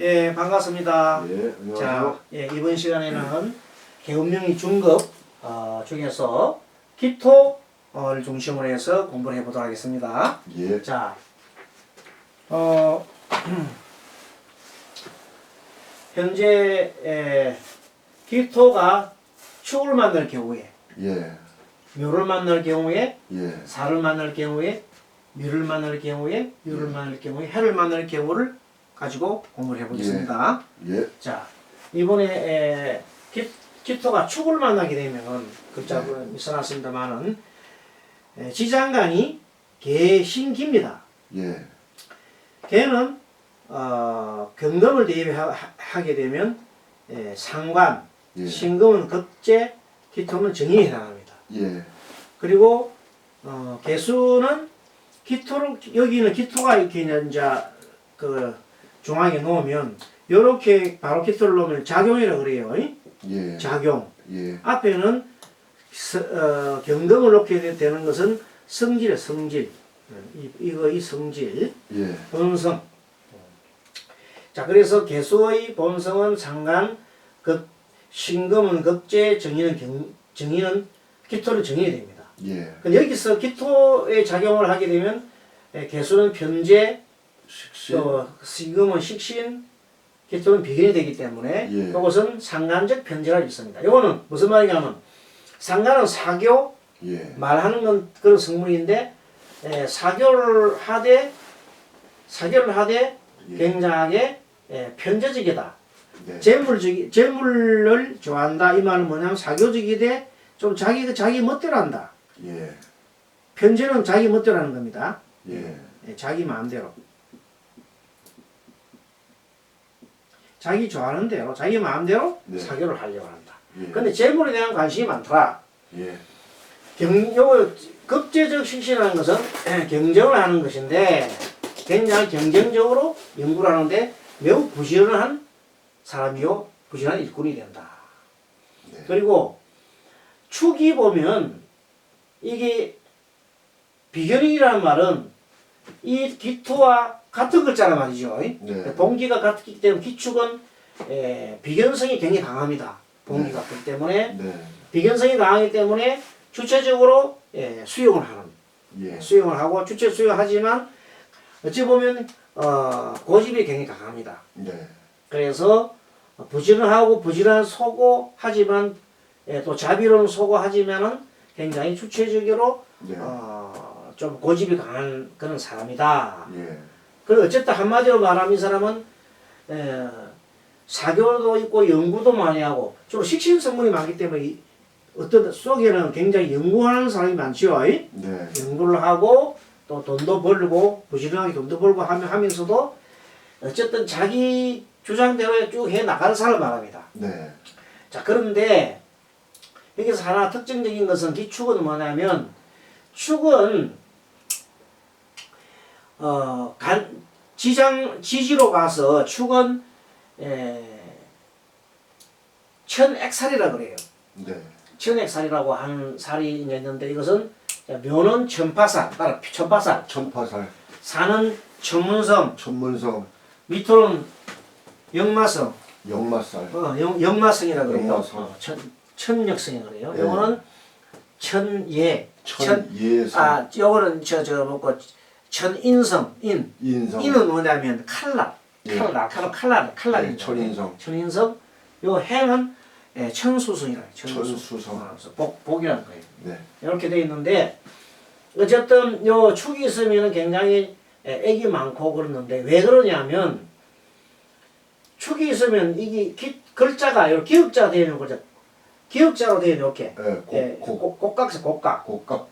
예, 반갑습니다. 예, 안녕하세요. 자, 예, 이번 시간에는 개운명리 중급 중에서 기토를 중심으로 해서 공부를 해보도록 하겠습니다. 예, 자, 현재 기토가 축을 만날 경우에, 예, 묘를 만날 경우에, 예, 사를 만날 경우에, 미를 만날 경우에, 유를 만날 경우에, 해를 만날 경우를 가지고 공부를 해보겠습니다. 예, 자, 이번에 기토가 축을 만나게 되면 글자로 써놨습니다만은 지장간이 개신기입니다. 예, 개는 경금을 대입하게 되면 상관, 예, 신금은 급제, 기토는 정인에 해당합니다. 예, 그리고 개수는 기토를 여기는 기토가 이렇게 이제 그 중앙에 놓으면 이렇게 바로 기토를 놓으면 작용이라고 그래요. 예, 작용. 예, 앞에는 경금을 놓게 되는 것은 성질이에요. 성질. 이 성질. 예, 본성. 자, 그래서 개수의 본성은 상간, 신금은 급제, 정인은 기토를 정인이 됩니다. 예, 근데 여기서 기토에 작용을 하게 되면 개수는 변제, 식신, 신금은 식신, 기토는 비견이 되기 때문에 예. 이것은 상간적 변제가 있습니다. 이거는 무슨 말이냐면 상간은 사교, 예, 말하는 건 그런 성분인데 사교를 하되 예. 굉장하게 편재적이다. 네, 재물을 좋아한다. 이 말은 뭐냐면 사교적이되 좀 자기 멋대로 한다. 예, 편재는 자기 멋대로 하는 겁니다. 예, 자기 마음대로. 자기 좋아하는 대로, 자기 마음대로 네. 사교를 하려고 한다. 예, 근데 재물에 대한 관심이 많더라. 예, 요 급제적 식신이라는 것은 경쟁을 하는 것인데 굉장히 경쟁적으로 연구를 하는데 매우 부지런한 사람이요, 부지런한 일꾼이 된다. 네. 그리고 축이 보면 이게 비견이라는 말은 이 기토와 같은 글자란 말이죠. 네. 봉기가 같기 때문에 기축은 비견성이 굉장히 강합니다. 봉기가 그렇기 때문에 네, 비견성이 강하기 때문에 주체적으로 수용을 하는, 예, 수용을 하고 주체 수용하지만 어찌 보면 고집이 굉장히 강합니다. 네, 그래서 부지런하고 부지런한 소고 하지만 또 자비로운 소고 하지만은 굉장히 주체적으로 네, 좀 고집이 강한 그런 사람이다. 예, 그리고 어쨌든 한마디로 말하면 이 사람은 사교도 있고 연구도 많이 하고 주로 식신 성분이 많기 때문에 어떤 속에는 굉장히 연구하는 사람이 많지요. 네, 연구를 하고 또 돈도 벌고 부지런하게 돈도 벌고 하면서도 어쨌든 자기 주장대로 쭉 해 나가는 사람을 말합니다. 네, 자, 그런데 여기서 하나 특징적인 것은 기축은 뭐냐면 축은 지지로 가서 축은 천액살이라 그래요. 네, 천액살이라고 하는 살이 있는데 이것은 묘는 천파살, 따라 천파살, 천파살, 산은 천문성, 천문성, 밑으로는 역마성, 역마살, 역마성이라 그래요. 역마성. 천역성이 그래요. 예. 요거는 천예, 천예성, 요거는 뭐고 천인성, 인성, 인은 뭐냐면 칼날, 예. 칼날입니다. 천인성, 천인성. 요 해는 천수성이라 해요. 천수성. 그래서 복이라는 거예요. 네, 이렇게 되어 있는데 어쨌든 요 축이 있으면 굉장히 액이 많고 그러는데 왜 그러냐면 축이 있으면 이게 글자가 이렇게 기역자 되어 있는 거죠. 기역자로 되어 있는 이렇게 곡각서 곡각. 곡각,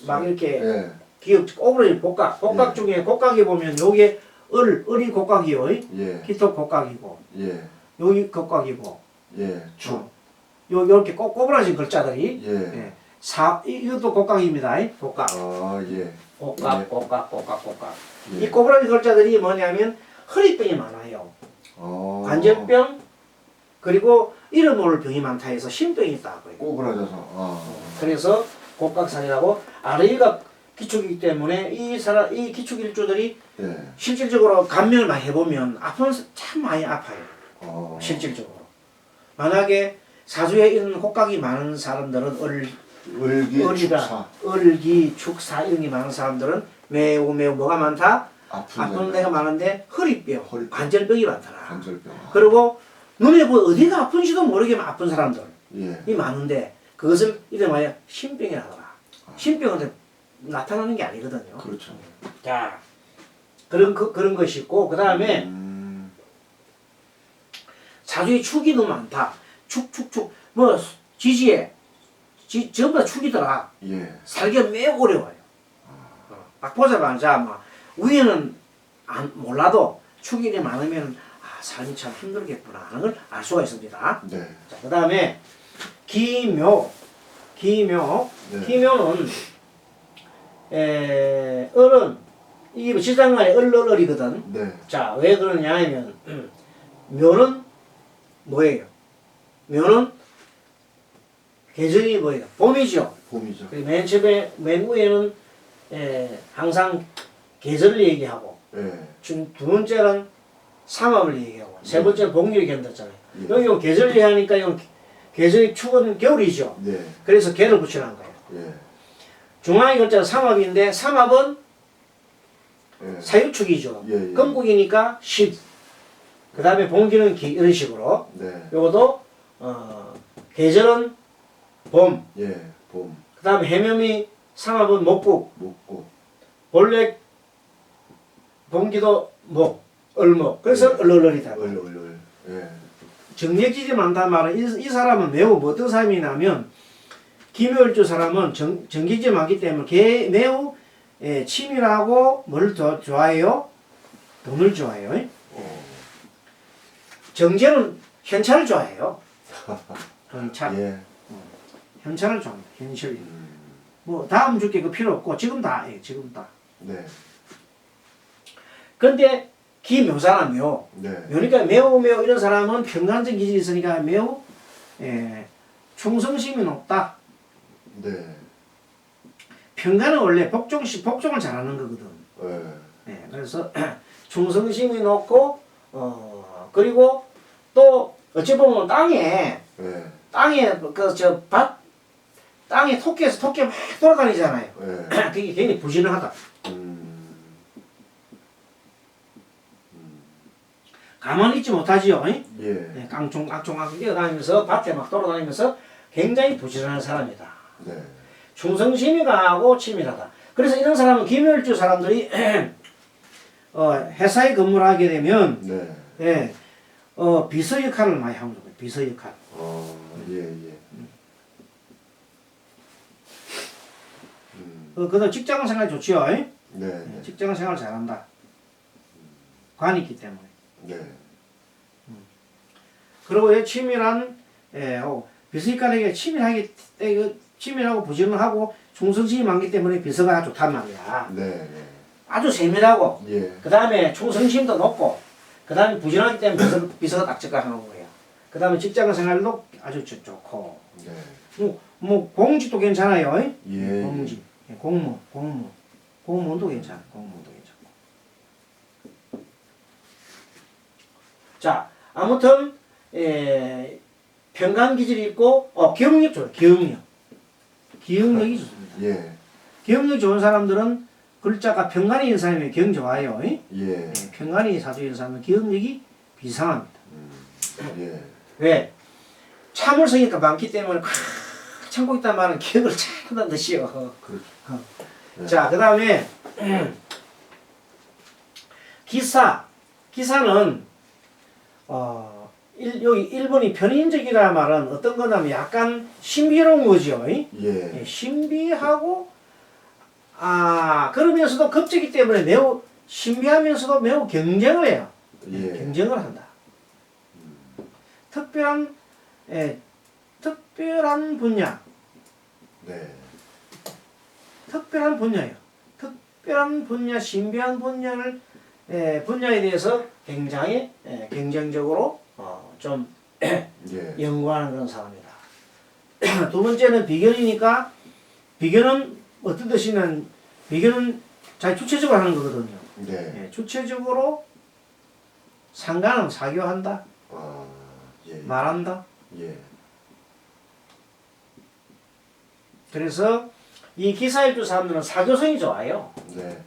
막 이렇게 예, 기역 오그라진 곡각 예. 중에 곡각이 보면 요게 을이 곡각이요. 예, 기토 곡각이고 예, 여기 곡각이고 예, 축, 요렇게 꼬부라진 글자들이 예, 이것도 곡각입니다. 곡각. 예, 곡각, 예. 곡각. 예. 이 꼬부라진 글자들이 뭐냐면 허리병이 많아요. 관절병 그리고 이름 모를 병이 많다 해서 심병이 있다고 해요. 꼬부라져서, 그래서 곡각살이라고 아래위가 기축이기 때문에 이 기축 일주들이 예. 실질적으로 감면을 많이 해보면 참 많이 아파요. 어. 실질적으로. 만약에 사주에 있는 혹각이 많은 사람들은 을기 을이다, 축사 을기, 축사 이런 게 많은 사람들은 매우 뭐가 많다? 아픈 데가 많은데 허리뼈, 허리뼈. 관절병이 많더라. 관절병. 그리고 눈에 어디가 아픈지도 모르게 아픈 사람들이 예. 많은데 그것을 이름하여 신병이 하더라. 신병은 나타나는 게 아니거든요. 그렇죠. 자, 그런 것이 있고 그 다음에 사주에 축이 너무 많다. 축 뭐 전부 다 축이더라. 예. 살기가 매우 어려워요. 딱 보자마자 막 위에는 몰라도 축일이 많으면 삶이 참 힘들겠구나 하는 걸 알 수가 있습니다. 네. 자, 그 다음에 기묘. 네. 기묘는 을은 이게 지장간에 을이거든. 네. 자, 왜 그러냐 하면 묘는 뭐예요? 묘는 계절이 뭐예요? 봄이죠. 봄이죠. 그리고 맨 위에는 항상 계절을 얘기하고 예. 두 번째는 삼합을 얘기하고 세 번째는 복리를 견뎠잖아요. 예. 여기 계절 얘기하니까 이건 계절의 축은 겨울이죠. 네. 그래서 개를 붙여놓은 거예요. 예. 중앙에 글자가 삼합인데 삼합은 예. 사유축이죠. 예, 예. 건국이니까 10. 그 다음에 봉기는 기 이런 식으로. 네. 요것도 계절은 봄. 예. 봄. 그 다음에 해묘미 삼합은 목국. 목고. 본래 봉기도 목, 을목. 그래서 예. 을을이다. 을을. 예. 정력지지 많단 말은 이 사람은 매우 어떤 사람이냐면 기묘일주 사람은 정기지 많기 때문에 매우 치밀하고 뭘 좋아해요? 돈을 좋아해요. 정제는 현찰을 좋아해요. 현찰. 예. 현찰을 좋아합니다. 현실. 뭐 다음 줄게 그 필요 없고 지금 다. 지금 다. 네. 근데 기묘사는 묘. 네. 그러니까 매우 이런 사람은 평간적 기질이 있으니까 매우 충성심이 높다. 네. 평간은 원래 복종을 잘하는 거거든. 예. 그래서 충성심이 높고 그리고 또 어찌 보면 땅에 예. 땅에 토끼 막 돌아다니잖아요. 예. 그게 굉장히 부지런하다. 가만히 있지 못하지요. 예. 깡총 뛰어다니면서 밭에 막 돌아다니면서 굉장히 부지런한 사람이다. 네. 충성심이 강하고 치밀하다. 그래서 이런 사람은 기묘일주 사람들이 회사에 근무를 하게 되면 네. 비서 역할을 많이 합니다. 비서 역할. 예. 그다음 직장 생활 좋지요. 네. 직장 생활 잘한다. 관이 있기 때문에. 네. 그리고 치밀한 비서역할에게 치밀하고 부지런하고 충성심이 많기 때문에 비서가 좋단 말이야. 네. 아주 세밀하고 예. 그 다음에 충성심도 높고 그 다음에 부지런하기 때문에 비서가 딱 적합하는 거예요. 그 다음에 직장 생활도 아주 좋고 네. 뭐 공직도 괜찮아요. 예. 공직, 공무원도 괜찮아. 공무원도 괜찮고. 자, 아무튼 평간 기질이 있고 기억력 좋아요. 기억력이 좋습니다. 예. 기억력 좋은 사람들은 글자가 평간이 있는 사람이 기억 좋아요. 예. 평간이 사주에 있는 사람은 기억력이 비상합니다. 예. 왜? 참을성이니까 많기 때문에 참고 있단 말은 기억을 잘한다는 뜻이요. 그렇죠. 네. 자, 그 다음에 기사는 여기 1번이 편인적이라 말은 어떤 거냐면 약간 신비로운 거죠. 예. 신비하고 그러면서도 급제기 때문에 매우 신비하면서도 매우 경쟁을 해요. 예. 경쟁을 한다. 특별한 분야. 네. 특별한 분야예요. 특별한 분야, 신비한 분야에 대해서 굉장히 경쟁적으로 좀 예. 연구하는 그런 사람이다. 두 번째는 비견이니까 비견은 어떤 뜻이냐면 비교는 자기 주체적으로 하는 거거든요. 네. 예, 주체적으로 상관은 사교한다, 아, 예. 말한다. 예. 그래서 이 기사일주 사람들은 사교성이 좋아요. 네.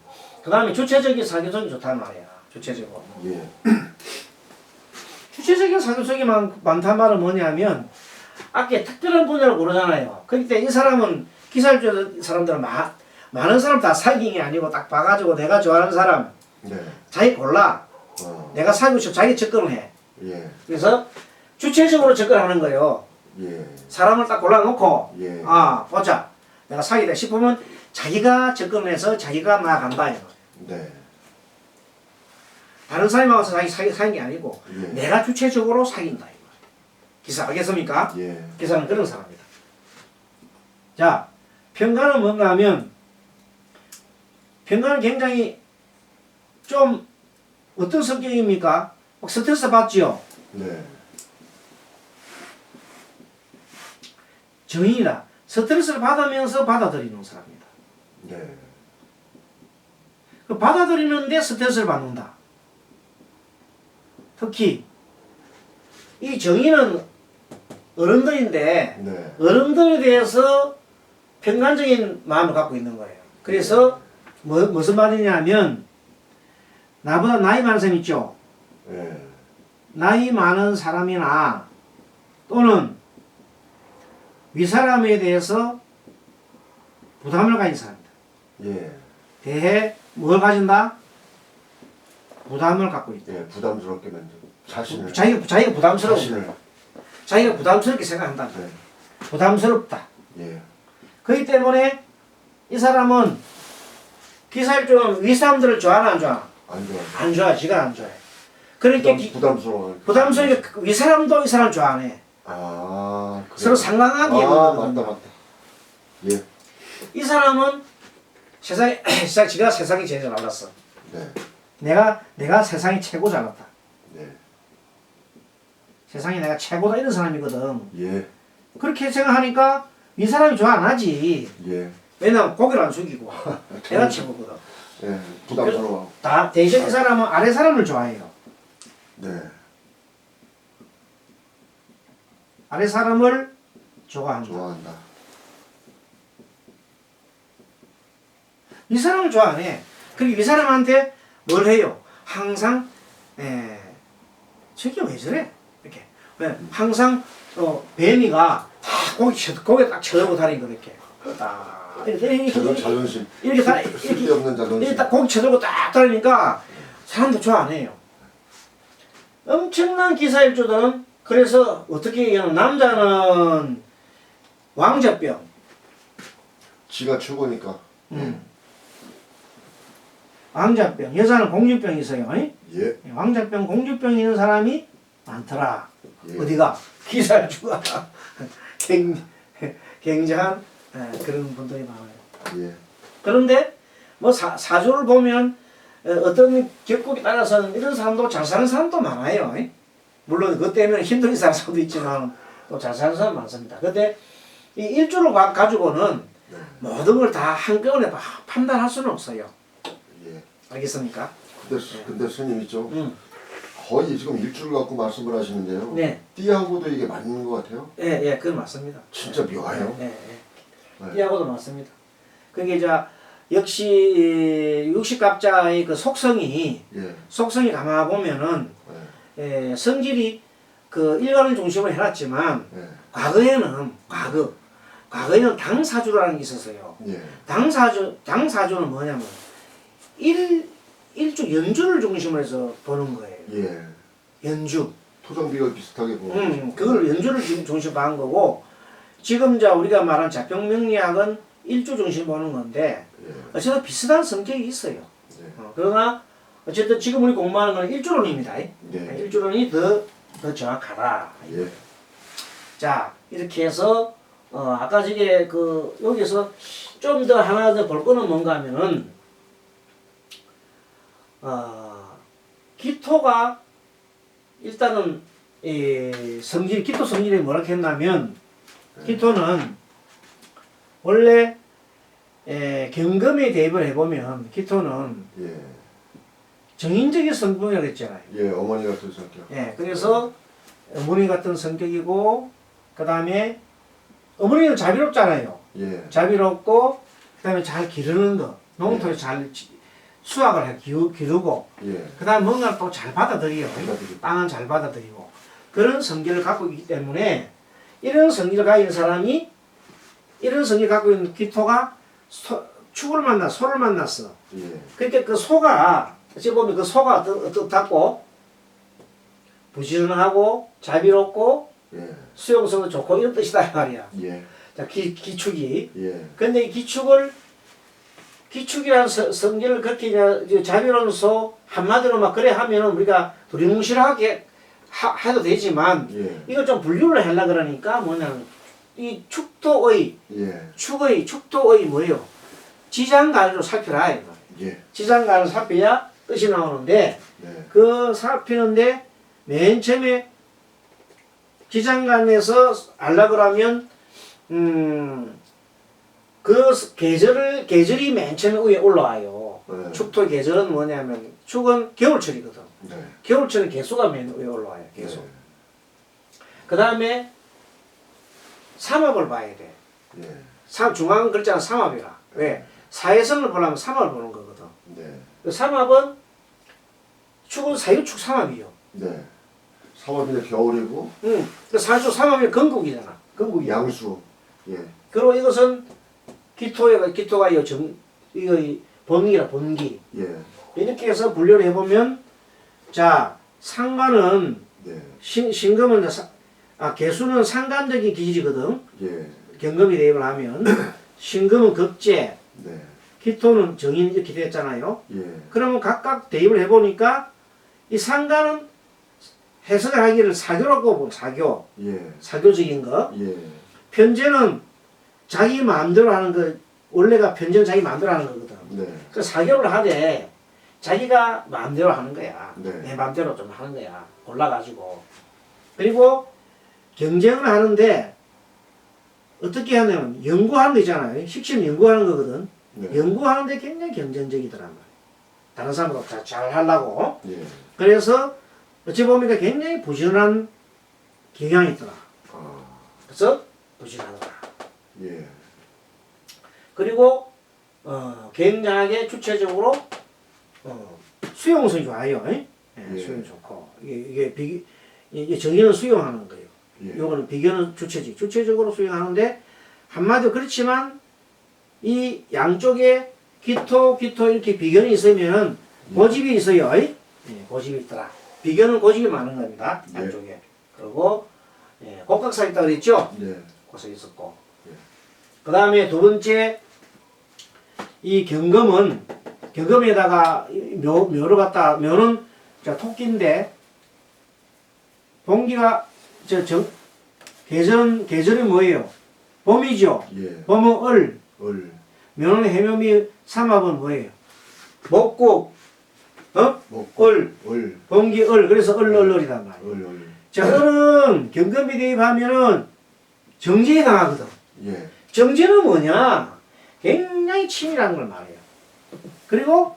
그 다음에 주체적인 사교성이 좋단 말이야. 주체적으로. 예. 주체적인 사교성이 많단 말은 뭐냐면 아까 특별한 분야를 고르잖아요. 그때 이 사람은 기사일주 사람들은 많은 사람 다 사귀는 게 아니고 딱 봐가지고 내가 좋아하는 사람 네. 자기 골라. 어. 내가 사귀고 싶어 자기 접근을 해. 예. 그래서 주체적으로 접근하는 거예요. 예. 사람을 딱 골라놓고 예. 보자. 내가 사귀다 싶으면 자기가 접근해서 자기가 나간다. 이거. 네. 다른 사람이 와서 자기 사귄 게 아니고 예. 내가 주체적으로 사귄다. 이거. 기사 알겠습니까? 예. 기사는 그런 사람이다. 자, 평가는 뭔가 하면 평가는 굉장히 좀 어떤 성격입니까? 막 스트레스 받지요? 네. 정인이다. 스트레스를 받으면서 받아들이는 사람이다. 네. 그 받아들이는데 스트레스를 받는다. 특히 이 정의는 어른들인데 네. 어른들에 대해서 평간적인 마음을 갖고 있는 거예요. 그래서 무슨 말이냐면 나보다 나이 많은 사람 있죠. 예. 나이 많은 사람이나 또는 윗사람에 대해서 부담을 가진 사람이다. 예. 대해 뭘 가진다? 부담을 갖고 있다. 예. 부담스럽게 만든 자신을. 자기가 부담스러워. 자신을. 자기가 부담스럽게 생각한다. 네. 부담스럽다. 예. 그렇기 때문에 이 사람은 기사일주는 윗사람들을 좋아하나 안 좋아하나? 안 좋아. 안 좋아해. 지가 안 좋아해. 그러니까 부담스러워. 부담스럽게 윗사람도 이 사람 좋아하네. 아. 그래. 서로 상관하게 아, 해보거든요. 맞다. 예. 이 사람은 지가 세상이 제일 잘 알았어. 네. 내가 세상이 최고 잘났다. 네. 세상에 내가 최고다 이런 사람이거든. 예. 그렇게 생각하니까 이 사람이 좋아 안 하지. 예. 왜냐면 고개를 안 숙이고 내가 최고거든. 예. 부담스러워. 다 대신 이 사람은 아래 사람을 좋아해요. 네. 아래 사람을 좋아한다. 좋아한다. 이 사람을 좋아 안 해. 그리고 이 사람한테 뭘 해요? 항상 저게 왜 저래? 이렇게. 왜? 항상 뱀이가 다 고개 딱 쳐들고 다니는 거 이렇게. 딱 이렇게 자존심. 이렇게 다 쓸데없는 자존심. 이렇게 딱 고개 쳐들고 딱 다니니까 사람도 좋아 안 해요. 엄청난 기사일주들은 그래서 어떻게 얘기하면 남자는 왕자병. 지가 최고니까. 왕자병, 여자는 공주병이 있어요. 예. 왕자병, 공주병 있는 사람이 많더라. 예. 어디가? 기사일주가 굉장한 그런 분들이 많아요. 예. 그런데 뭐 사주를 보면 어떤 격국에 따라서는 이런 사람도 잘 사는 사람도 많아요. 물론 그것 때문에 힘들게 사는 사람도 있지만 또 잘 사는 사람 많습니다. 근데 이 일주를 가지고는 네. 모든 걸 다 한꺼번에 판단할 수는 없어요. 예. 알겠습니까? 근데 스님 있죠. 응. 거의 지금 일주를 갖고 말씀을 하시는데요. 네. 띠하고도 이게 맞는 것 같아요. 예, 그건 맞습니다. 진짜 묘해요. 예. 네. 띠하고도 맞습니다. 그게 역시 육식갑자의 그 속성이 가만 보면은 성질이 그 일간을 중심으로 해놨지만 과거에는 당사주라는 게 있었어요. 예. 당사주는 뭐냐면 일주 연주를 중심으로 해서 보는 거예요. 예. 연주. 토정비가 비슷하게 보는 그걸 연주를 중심으로 한 거고 지금 우리가 말한 자평명리학은 일주 중심 보는 건데 어쨌든 비슷한 성격이 있어요. 그러나 어쨌든 지금 우리 공부하는 건 일주론입니다. 일주론이 더 정확하다. 예. 자 이렇게 해서 아까 저게 여기서 좀 더 하나 더 볼 거는 뭔가 하면은 기토가 일단은 기토 성질이 뭐라 했냐면 기토는 원래 경금에 대입을 해보면 기토는 예. 정인적인 성분이라고 했잖아요. 예, 어머니 같은 성격. 예, 그래서 어머니 같은 성격이고 그 다음에 어머니는 자비롭잖아요. 예. 자비롭고 그 다음에 잘 기르는 거 농토에 잘 수확을 기르고 예. 그 다음에 뭔가 또 잘 받아들여요. 받아들이고. 땅은 잘 받아들이고 그런 성격을 갖고 있기 때문에 이런 성격을 가진 사람이 이런 성격을 갖고 있는 기토가 축을 만나 소를 만났어. 예. 그러니까 그 소가 어찌 보면 그 소가 어떻고 부지런하고 자비롭고 예. 수용성도 좋고 이런 뜻이다 이 말이야. 예. 자 기축이. 예. 근데 이 기축이라는 성질을 그렇게 이제 자비로운 소 한마디로 막 그래 하면은 우리가 두리뭉실하게 해도 되지만 예. 이걸 좀 분류를 하려 그러니까 뭐냐면 이 축토의 예. 축토의 뭐예요? 지장간으로 살펴라 이거. 예. 지장간을 살펴야 뜻이 나오는데 네. 그 살피는데 맨 처음에 지장간에서 알라 그러면 그 계절이 맨 처음에 위에 올라와요. 네. 축토 계절은 뭐냐면 축은 겨울철이거든. 네. 겨울철은 개수가 맨 위에 올라와요. 개수. 네. 그 다음에 삼합을 봐야 돼. 예. 중앙 글자는 삼합이라. 왜? 사회성을 보려면 삼합을 보는 거거든. 네. 그 삼합은 축은 사유축 삼합이요. 네. 3월인데 겨울이고 응. 그 사유축 삼합이 건국이잖아. 건국이. 양수. 예. 그리고 이것은 기토가 이거 번기라 번기. 예. 이렇게 해서 분류를 해보면 자 상관은 네. 신금은 개수는 상관적인 기질이거든. 예. 경금이 대입을 하면 신금은 급제, 네. 기토는 정인 이렇게 됐잖아요. 예. 그러면 각각 대입을 해보니까 이 상관은 해석을 하기를 사교라고 보면 예. 사교적인 거. 예. 편제는 자기 마음대로 하는 거. 원래가 편제는 자기 마음대로 하는 거거든. 네. 그 사교를 하되 자기가 마음대로 하는 거야. 네. 내 마음대로 좀 하는 거야. 골라가지고. 그리고 경쟁을 하는데 어떻게 하냐면 연구하는 거 있잖아요. 식신 연구하는 거거든. 네. 연구하는데 굉장히 경쟁적이더란 말이야. 다른 사람보다 잘 하려고. 예. 그래서 어찌 보니까 굉장히 부지런한 경향이 있더라. 아. 그래서 부지런하더라. 예. 굉장하게 주체적으로 수용성이 좋아요. 예, 예. 수용 좋고 이게 정의는 수용하는 거예요. 예. 요거는 비교는 주체적으로 수용하는데 한마디로 그렇지만 이 양쪽에 기토 이렇게 비견이 있으면 고집이 있어요. 예, 고집이 있더라. 비견은 고집이 많은 겁니다. 예. 양쪽에. 그리고 곡각사 있다 그랬죠. 네. 고사 있었고. 예. 그 다음에 두 번째 이 경금에다가 묘를 갖다 묘는 토끼인데 봉기가 계절이 뭐예요? 봄이죠. 예. 봄은 을. 을. 묘는 해묘미 삼합은 뭐예요? 목국. 먹고. 을. 을. 봉기 을. 그래서 을이란 말이에요. 을. 자, 을은 경금이 대입하면은 정제에 강하거든. 예. 정제는 뭐냐? 굉장히 치밀한 걸 말해요. 그리고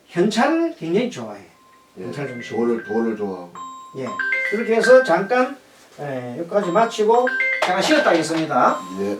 현찰을 굉장히 좋아해. 예. 현찰 중심. 돈을 좋아하고. 예. 그렇게 해서 잠깐 여기까지 마치고 잠깐 쉬었다 하겠습니다. 예. 예.